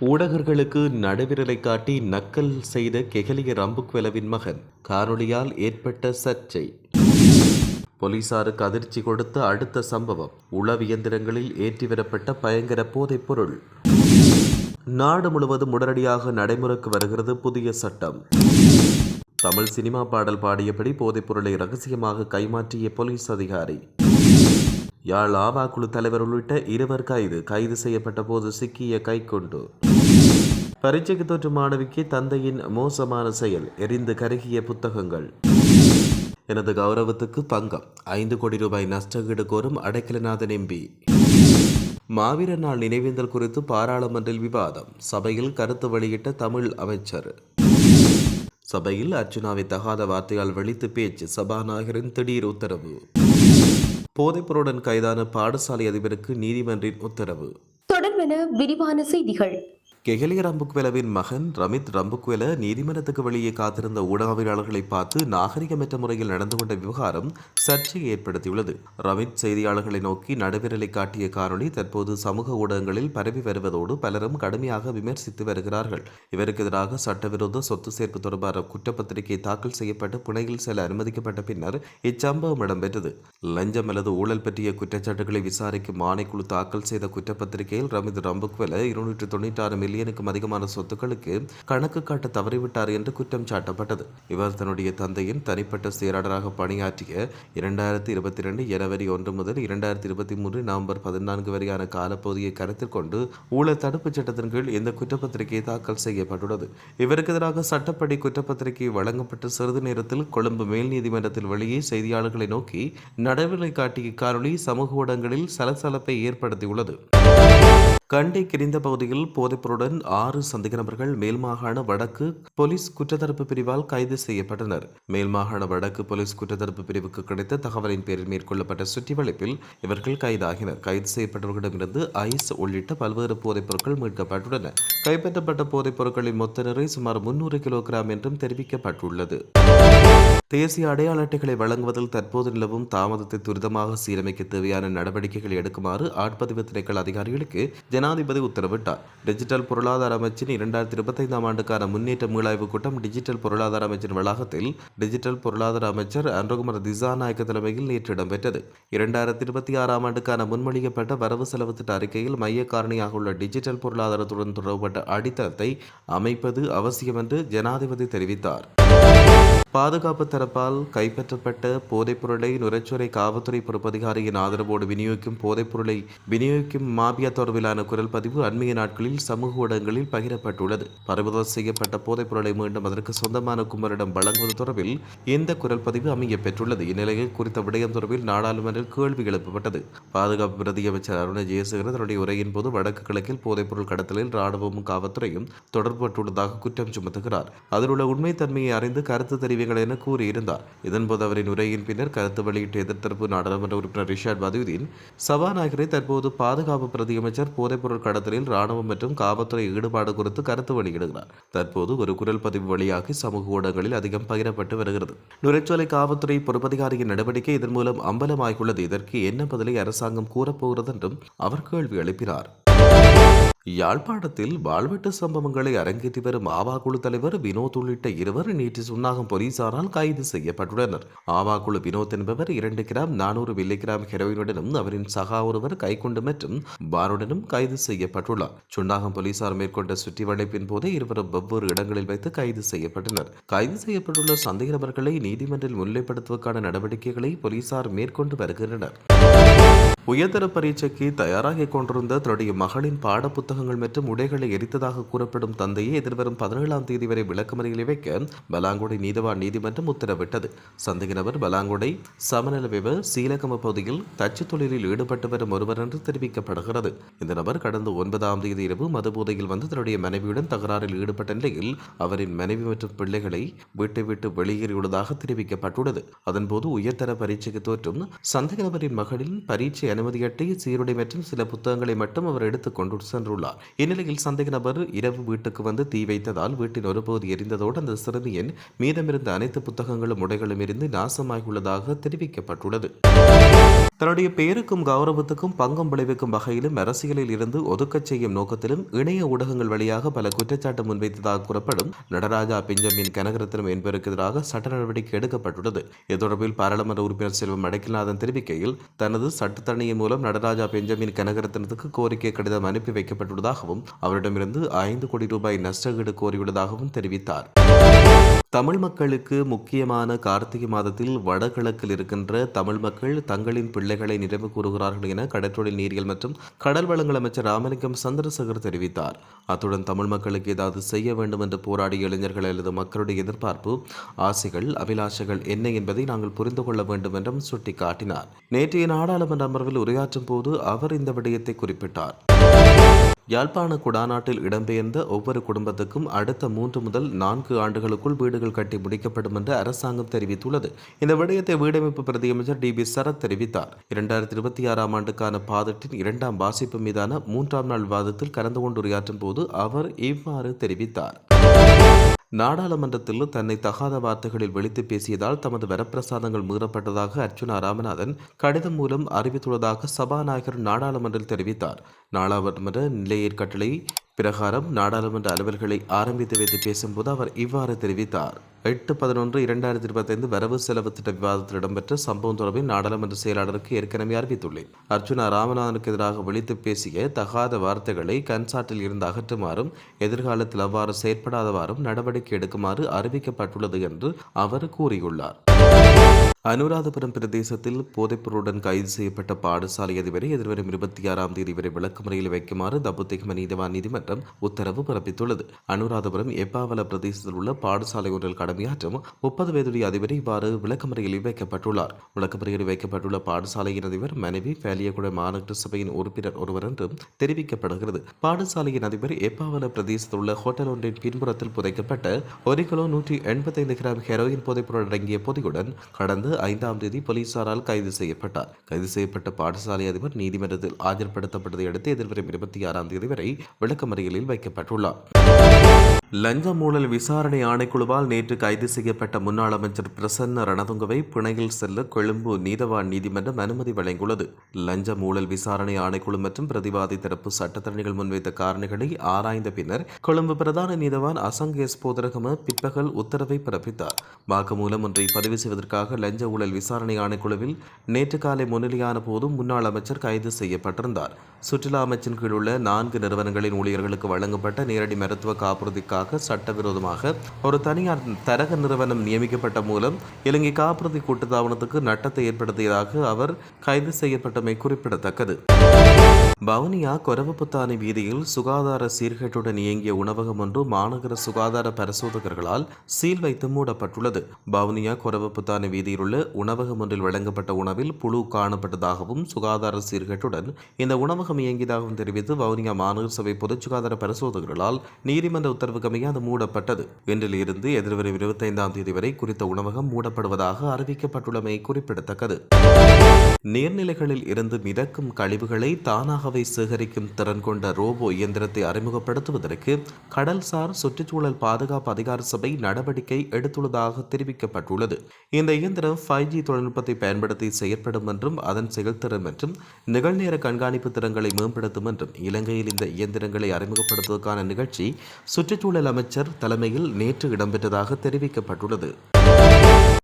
ஊடகர்களுக்கு நடுவிரலை காட்டி நக்கல் செய்த கெஹலிய ரம்புக்வெலவின் மகன். காணொளியால் ஏற்பட்ட சர்ச்சை. போலீசாருக்கு அதிர்ச்சி கொடுத்த அடுத்த சம்பவம். உளவு இயந்திரங்களில் ஏற்றி வரப்பட்ட பயங்கர போதைப் பொருள். நாடு முழுவதும் உடனடியாக நடைமுறைக்கு வருகிறது புதிய சட்டம். தமிழ் சினிமா பாடல் பாடியபடி போதைப் பொருளை ரகசியமாக கைமாற்றிய போலீஸ் அதிகாரி. யாழ் ஆவா குழு தலைவர் உள்ளிட்ட 2 கைது செய்யப்பட்ட போது சிக்கிய கைக்குண்டு. பரீட்சைக்கு தோற்றும் மாணவிக்கு தந்தையின் மோசமான செயல், எரிந்து கருகிய புத்தகங்கள். எனது கௌரவத்துக்கு பங்கம், 5 கோடி ரூபாய் நஷ்டஈடு கோரும் அடைக்கலநாதன் எம்பி. மாவீரர் நாள் நினைவேந்தல் குறித்து பாராளுமன்றில் விவாதம், சபையில் கருத்து வெளியிட்ட தமிழ் அமைச்சர். சபையில் அர்ச்சுனாவை தகாத வார்த்தையால் வெளித்து பேச்சு, சபாநாயகரின் திடீர் உத்தரவு. போதைப்பொருளுடன் கைதான பாடசாலை அதிபருக்கு நீதிமன்றின் உத்தரவு. தொடர்பென விரிவான செய்திகள். கெஹலிய ரம்புக்வெலவின் மகன் ரமித் ரம்புக்வெல நீதிமன்றத்துக்கு வெளியே காத்திருந்த ஊடகவியலாளர்களை பார்த்து நாகரிகமற்ற முறையில் நடந்து கொண்ட விவகாரம் சர்ச்சையை ஏற்படுத்தியுள்ளது. ரமித் செய்தியாளர்களை நோக்கி நடுவிரலை காட்டிய காணொளி தற்போது சமூக ஊடகங்களில் பரவி வருவதோடு பலரும் கடுமையாக விமர்சித்து வருகிறார்கள். இவருக்கு எதிராக சட்டவிரோத சொத்து சேர்ப்பு தொடர்பான குற்றப்பத்திரிகை தாக்கல் செய்யப்பட்டு புனையில் செல்ல அனுமதிக்கப்பட்ட பின்னர் இச்சம்பவம் இடம்பெற்றது. லஞ்சம் அல்லது ஊழல் பற்றிய குற்றச்சாட்டுகளை விசாரிக்கும் ஆணைக்குழு தாக்கல் செய்த குற்றப்பத்திரிகையில் ரமித் ரம்புக்வெல 296 மில்லியனுக்கும் அதிகமான சொத்துக்களுக்கு கணக்கு காட்ட தவறிவிட்டார் என்று குற்றம் சாட்டப்பட்டது. இவர் தன்னுடைய தந்தையின் தனிப்பட்ட செயலாளராக பணியாற்றிய 2022 ஜனவரி 1 முதல் 2023 நவம்பர் 14 வரையான காலப்பகுதியை கருத்தில் கொண்டு ஊழல் தடுப்புச் சட்டத்தின் கீழ் இந்த குற்றப்பத்திரிகை தாக்கல் செய்யப்பட்டுள்ளது. இவருக்கு எதிராக சட்டப்படி குற்றப்பத்திரிகை வழங்கப்பட்ட சிறிது நேரத்தில் கொழும்பு மேல் நீதிமன்றத்தில் வெளியே செய்தியாளர்களை நோக்கி நடவடிக்கை காட்டிய காணொளி சமூக ஊடகங்களில் சலசலப்பை ஏற்படுத்தியுள்ளது. கண்டி கிரிந்த பகுதியில் போதைப்பொருளுடன் 6 சந்தேக நபர்கள் மேல்மாகாண வடக்கு போலீஸ் குற்றத்தடுப்பு பிரிவால் கைது செய்யப்பட்டனர். மேல்மாகாண வடக்கு போலீஸ் குற்றத்தடுப்பு பிரிவுக்கு கிடைத்த தகவலின் பேரில் மேற்கொள்ளப்பட்ட சுற்றிவளைப்பில் இவர்கள் கைதாகினர். கைது செய்யப்பட்டவர்களிடமிருந்து ஐஸ் உள்ளிட்ட பல்வேறு போதைப் பொருட்கள் மீட்கப்பட்டுள்ளன. கைப்பற்றப்பட்ட போதைப் பொருட்களின் மொத்த நிறை சுமார் 300 கிலோகிராம் என்றும் தெரிவிக்கப்பட்டுள்ளது. தேசிய அடையாள அட்டைகளை வழங்குவதில் தற்போது நிலவும் தாமதத்தை துரிதமாக சீரமைக்க தேவையான நடவடிக்கைகளை எடுக்குமாறு ஆட்பதிவு திணைக்கள அதிகாரிகளுக்கு ஜனாதிபதி உத்தரவிட்டார். டிஜிட்டல் பொருளாதார அமைச்சின் 2025 ஆண்டுக்கான முன்னேற்ற மீளாய்வு கூட்டம் டிஜிட்டல் பொருளாதார அமைச்சின் வளாகத்தில் டிஜிட்டல் பொருளாதார அமைச்சர் அன்ருகுமார் திசாநாயக்க தலைமையில் நேற்று இடம்பெற்றது. 2026 ஆண்டுக்கான முன்மொழியப்பட்ட வரவு செலவு திட்ட அறிக்கையில் மைய காரணியாக உள்ள டிஜிட்டல் பொருளாதாரத்துடன் தொடர்பட்ட அடித்தளத்தை அமைப்பது அவசியம் என்று ஜனாதிபதி தெரிவித்தார். பாதுகாப்பு தரப்பால் கைப்பற்றப்பட்ட போதைப்பொருளை நுரைச்சோலை காவல்துறை பொறுப்பதிகாரியின் ஆதரவோடு விநியோகிக்கும் போதைப்பொருளை விநியோகிக்கும் மாபியா தொடர்பிலான குரல் பதிவு அண்மைய நாட்களில் சமூக ஊடகங்களில் பகிரப்பட்டுள்ளது. பறிமுதல் செய்யப்பட்ட போதைப்பொருளை மீண்டும் அதற்கு சொந்தமான கும்பலிடம் வழங்குவது தொடர்பில் இந்த குரல் பதிவு அமைய பெற்றுள்ளது. இந்நிலையில் குறித்த விடயம் தொடர்பில் நாடாளுமன்றில் கேள்வி எழுப்பப்பட்டது. பாதுகாப்பு பிரதி அமைச்சர் அருண ஜெயசேகர தன்னுடைய உரையின் போது வடக்கு கிழக்கில் போதைப்பொருள் கடத்தலில் ராணுவமும் காவல்துறையும் தொடர்புபட்டுள்ளதாக குற்றம் சுமத்துகிறார். அதில் உள்ள உண்மைத்தன்மையை அறிந்து கருத்து தெரிவிங்கள் என கூறியிருந்தார். இதன்போது அவரின் உரையின் பின்னர் கருத்து வெளியிட்ட எதிர்த்தரப்பு நாடாளுமன்ற உறுப்பினர் ரிஷாட் பதுவுதீன் சபாநாயகரை தற்போது பாதுகாப்பு பிரதி அமைச்சர் போதைப்பொருள் கடத்தலில் ராணுவம் மற்றும் காவல்துறை ஈடுபாடு குறித்து கருத்து வெளியிடுகிறார். தற்போது ஒரு குரல் பதிவு வழியாகி சமூக ஊடகங்களில் அதிகம் பகிரப்பட்டு வருகிறது. நுரைச்சோலை காவல்துறை பொறுப்பதிகாரியின் நடவடிக்கை இதன் மூலம் அம்பலமாகியுள்ளது. இதற்கு என்ன பதிலை அரசாங்கம் கூறப்போகிறது என்றும் அவர் கேள்வி எழுப்பினார். யாழ்ப்பாணத்தில் வாழ்வெட்டு சம்பவங்களை அரங்கேற்றி வரும் ஆவா குழு தலைவர் வினோத் உள்ளிட்ட 2 நேற்று சுன்னாகம் போலீசாரால் கைது செய்யப்பட்டுள்ளனர். ஆவா குழு வினோத் என்பவர் 2 கிராம் 400 மில்லிகிராம் ஹெரோயினுடனும் அவரின் சகா ஒருவர் கைக்குண்டு மற்றும் பாருடனும் கைது செய்யப்பட்டுள்ளார். சுன்னாகம் போலீசார் மேற்கொண்ட சுற்றி வளைப்பின் போது இருவரும் வெவ்வேறு இடங்களில் வைத்து கைது செய்யப்பட்டனர். கைது செய்யப்பட்டுள்ள சந்தேக நபர்களை நீதிமன்றில் முன்னிலைப்படுத்துவதற்கான நடவடிக்கைகளை போலீசார் மேற்கொண்டு வருகின்றனர். உயர்தர பரீட்சைக்கு தயாராகிக் கொண்டிருந்த தன்னுடைய மகளின் பாட புத்தகங்கள் மற்றும் உடைகளை எரித்ததாக கூறப்படும் தந்தையை எதிர்வரும் 17ஆம் தேதி வரை விளக்கமறியலில் வைக்க பலாங்குடை நீதவான் நீதிமன்றம் உத்தரவிட்டது. சந்தேக நபர் பலாங்குடை சமநலவிவ சீலகம பகுதியில் தச்சு தொழிலில் ஈடுபட்டு வரும் ஒருவர் என்று தெரிவிக்கப்படுகிறது. இந்த நபர் கடந்த 9ஆம் தேதி இரவு மதுபோதையில் வந்து தன்னுடைய மனைவியுடன் தகராறில் ஈடுபட்ட நிலையில் அவரின் மனைவி மற்றும் பிள்ளைகளை வீட்டை விட்டு வெளியேறியுள்ளதாக தெரிவிக்கப்பட்டுள்ளது. அதன்போது உயர்தர பரீட்சைக்கு தோற்றும் சந்தேக நபரின் மகளின் பரீட்சை அனுமதி அட்டை, சீருடை மற்றும் சில புத்தகங்களை மட்டும் அவர் எடுத்துக் கொண்டு சென்றுள்ளார். இந்நிலையில் சந்தேக நபர் இரவு வீட்டுக்கு வந்து தீ வைத்ததால் வீட்டின் ஒரு பகுதி எரிந்ததோடு அந்த சிறுமியின் மீதமிருந்த அனைத்து புத்தகங்களும் உடைகளும் எரிந்து நாசமாகியுள்ளதாக தெரிவிக்கப்பட்டுள்ளது. தன்னுடைய பெயருக்கும் கௌரவத்துக்கும் பங்கம் விளைவிக்கும் வகையிலும் அரசியலில் இருந்து ஒதுக்கச் செய்யும் நோக்கத்திலும் இணைய ஊடகங்கள் வழியாக பல குற்றச்சாட்டு முன்வைத்ததாக கூறப்படும் நடராஜா பெஞ்சமின் கனகரத்னம் என்பவருக்கு எதிராக சட்ட நடவடிக்கை எடுக்கப்பட்டுள்ளது. இது தொடர்பில் பாராளுமன்ற உறுப்பினர் செல்வம் அடைக்கல்நாதன் தெரிவிக்கையில், தனது சட்டத்தணியின் மூலம் நடராஜா பெஞ்சமின் கனகரத்னத்துக்கு கோரிக்கை கடிதம் அனுப்பி வைக்கப்பட்டுள்ளதாகவும் அவரிடமிருந்து 5 கோடி ரூபாய் நஷ்டஈடு கோரியுள்ளதாகவும் தெரிவித்தார். தமிழ் மக்களுக்கு முக்கியமான கார்த்திகை மாதத்தில் வடகிழக்கில் இருக்கின்ற தமிழ் மக்கள் தங்களின் பிள்ளைகளை நினைவு கூறுகிறார்கள் என கடற்றொழில் நீரியல் மற்றும் கடல் வளங்கள் அமைச்சர் ராமலிங்கம் சந்திரசேகர் தெரிவித்தார். அத்துடன் தமிழ் மக்களுக்கு ஏதாவது செய்ய வேண்டும் என்று போராடிய இளைஞர்கள் அல்லது மக்களுடைய எதிர்பார்ப்பு, ஆசைகள், அபிலாஷைகள் என்ன என்பதை நாங்கள் புரிந்து கொள்ள வேண்டும் என்றும் சுட்டிக்காட்டினார். நேற்றைய நாடாளுமன்ற அமர்வில் உரையாற்றும் போது அவர் இந்த விடயத்தை குறிப்பிட்டார். யாழ்ப்பாண குடாநாட்டில் இடம்பெயர்ந்த ஒவ்வொரு குடும்பத்துக்கும் அடுத்த 3 முதல் 4 ஆண்டுகளுக்குள் வீடுகள் கட்டி முடிக்கப்படும் என்று அரசாங்கம் தெரிவித்துள்ளது. இந்த விடயத்தை வீடமைப்பு பிரதியமைச்சர் டி.பி. சரத் தெரிவித்தார். 2026ஆம் ஆண்டுக்கான பாதத்தின் 2ஆம் வாசிப்பு மீதான 3ஆம் நாள் விவாதத்தில் கலந்து கொண்டு உரையாற்றும் போது அவர் இவ்வாறு தெரிவித்தார். நாடாளுமன்றத்தில் தன்னை தகாத வார்த்தைகளில் வெளித்து பேசியதால் தமது வரப்பிரசாதங்கள் மீறப்பட்டதாக அர்ச்சுனா ராமநாதன் கடிதம் மூலம் அறிவித்துள்ளதாக சபாநாயகர் நாடாளுமன்றில் தெரிவித்தார். நாடாளுமன்ற நிலையற் கட்டளை பிரகாரம் நாடாளுமன்ற அலுவல்களை ஆரம்பித்து வைத்து பேசும்போது அவர் இவ்வாறு தெரிவித்தார். 8/11/2025 வரவு செலவு திட்ட விவாதத்தில் இடம்பெற்ற சம்பவம் தொடர்பில் நாடாளுமன்ற செயலாளருக்கு ஏற்கனவே அறிவித்துள்ளேன். அர்ச்சுனா ராமநாதனுக்கு எதிராக வெளித்து பேசிய தகாத வார்த்தைகளை கன்சாட்டில் இருந்து அகற்றுமாறும் எதிர்காலத்தில் அவ்வாறு செயற்படாதவாறும் நடவடிக்கை எடுக்குமாறு அறிவிக்கப்பட்டுள்ளது என்று அவர் கூறியுள்ளார். அனுராதபுரம் பிரதேசத்தில் போதைப்பொருளுடன் கைது செய்யப்பட்ட பாடசாலை அதிபரை எதிர்வரும் 26ஆம் தேதி வரை விளக்கமறையில் வைக்குமாறு தபுத்திகம நீதவான் நீதிமன்றம் உத்தரவு பிறப்பித்துள்ளது. அனுராதபுரம் எப்பாவல பிரதேசத்தில் உள்ள பாடசாலை ஒன்றில் கடமையாற்றும் 30 வயதுடைய அதிபரை இவ்வாறு விளக்கமறையில் வைக்கப்பட்டுள்ளார். விளக்கமறையில் வைக்கப்பட்டுள்ள பாடசாலையின் அதிபர் மனைவி பேலியகுட மாநகர சபையின் உறுப்பினர் ஒருவர் என்றும் தெரிவிக்கப்படுகிறது. பாடசாலையின் அதிபர் எப்பாவல பிரதேசத்தில் உள்ள ஹோட்டல் ஒன்றின் பின்புறத்தில் புதைக்கப்பட்ட 1 கிலோ 185 கிராம் ஹெரோயின் போதைப்பொருள் அடங்கிய பொதியுடன் கடந்த 5ஆம் தேதி போலீசாரால் கைது செய்யப்பட்டார். கைது செய்யப்பட்ட பாடசாலை அதிபர் நீதிமன்றத்தில் ஆஜர்படுத்தப்பட்டதை அடுத்து எதிர்வரும் 26ஆம் தேதி வரை விளக்கமறியலில் வைக்கப்பட்டுள்ளார். லஞ்ச ஊழல் விசாரணை ஆணைக்குழுவால் நேற்று கைது செய்யப்பட்ட முன்னாள் அமைச்சர் பிரசன்ன ரணதுங்கவை பிணையில் செல்ல கொழும்பு நீதவான் நீதிமன்றம் அனுமதி வழங்கியுள்ளது. லஞ்ச ஊழல் விசாரணை ஆணைக்குழு மற்றும் பிரதிவாதி தரப்பு சட்டத்தரணிகள் முன்வைத்த காரணிகளை ஆராய்ந்த பின்னர் கொழும்பு பிரதான நீதவான் அசங்கேஸ் போதரகம பிற்பகல் உத்தரவை பிறப்பித்தார். வாக்குமூலம் ஒன்றை பதிவு செய்வதற்காக லஞ்ச ஊழல் விசாரணை ஆணைக்குழுவில் நேற்று காலை முன்னிலையான போது முன்னாள் அமைச்சர் கைது செய்யப்பட்டிருந்தார். சுற்றுலா அமைச்சின் கீழ் உள்ள 4 நிறுவனங்களின் ஊழியர்களுக்கு வழங்கப்பட்ட நேரடி மருத்துவ காப்புறுதிக்காக சட்டவிரோதமாக ஒரு தனியார் தரக நிறுவனம் நியமிக்கப்பட்ட மூலம் இலங்கை காப்புறுதி கூட்டுத்தாபனத்துக்கு நட்டத்தை ஏற்படுத்தியதாக அவர் கைது செய்யப்பட்டமை குறிப்பிடத்தக்கது. வவுனியா கொரவப்புத்தானி வீதியில் சுகாதார சீர்கேட்டுடன் இயங்கிய உணவகம் ஒன்று மாநகர சுகாதார பரிசோதகர்களால் சீல் வைத்து மூடப்பட்டுள்ளது. வவுனியா கொரவப்புத்தானி வீதியில் உள்ள உணவகம் ஒன்றில் வழங்கப்பட்ட உணவில் புழு காணப்பட்டதாகவும் சுகாதார சீர்கேட்டுடன் இந்த உணவகம் இயங்கியதாகவும் தெரிவித்து வவுனியா மாநகர சபை பொது சுகாதார பரிசோதகர்களால் நீதிமன்ற உத்தரவுக்கமைய அது மூடப்பட்டது. இன்றிலிருந்து எதிர்வரும் 25ஆம் தேதி வரை குறித்த உணவகம் மூடப்படுவதாக அறிவிக்கப்பட்டுள்ளமை குறிப்பிடத்தக்கது. நீர்நிலைகளில் இருந்து மிதக்கும் கழிவுகளை தானாகவே சேகரிக்கும் திறன் கொண்ட ரோபோ இயந்திரத்தை அறிமுகப்படுத்துவதற்கு கடல்சார் சுற்றுச்சூழல் பாதுகாப்பு அதிகார சபை நடவடிக்கை எடுத்துள்ளதாக தெரிவிக்கப்பட்டுள்ளது. இந்த இயந்திரம் 5G தொழில்நுட்பத்தை பயன்படுத்தி செயற்படும் என்றும் அதன் செயல்திறன் மற்றும் நிகழ்நேர கண்காணிப்பு திறன்களை மேம்படுத்தும் என்றும் இலங்கையில் இந்த இயந்திரங்களை அறிமுகப்படுத்துவதற்கான நிகழ்ச்சி சுற்றுச்சூழல் அமைச்சர் தலைமையில் நேற்று இடம்பெற்றதாக தெரிவிக்கப்பட்டுள்ளது.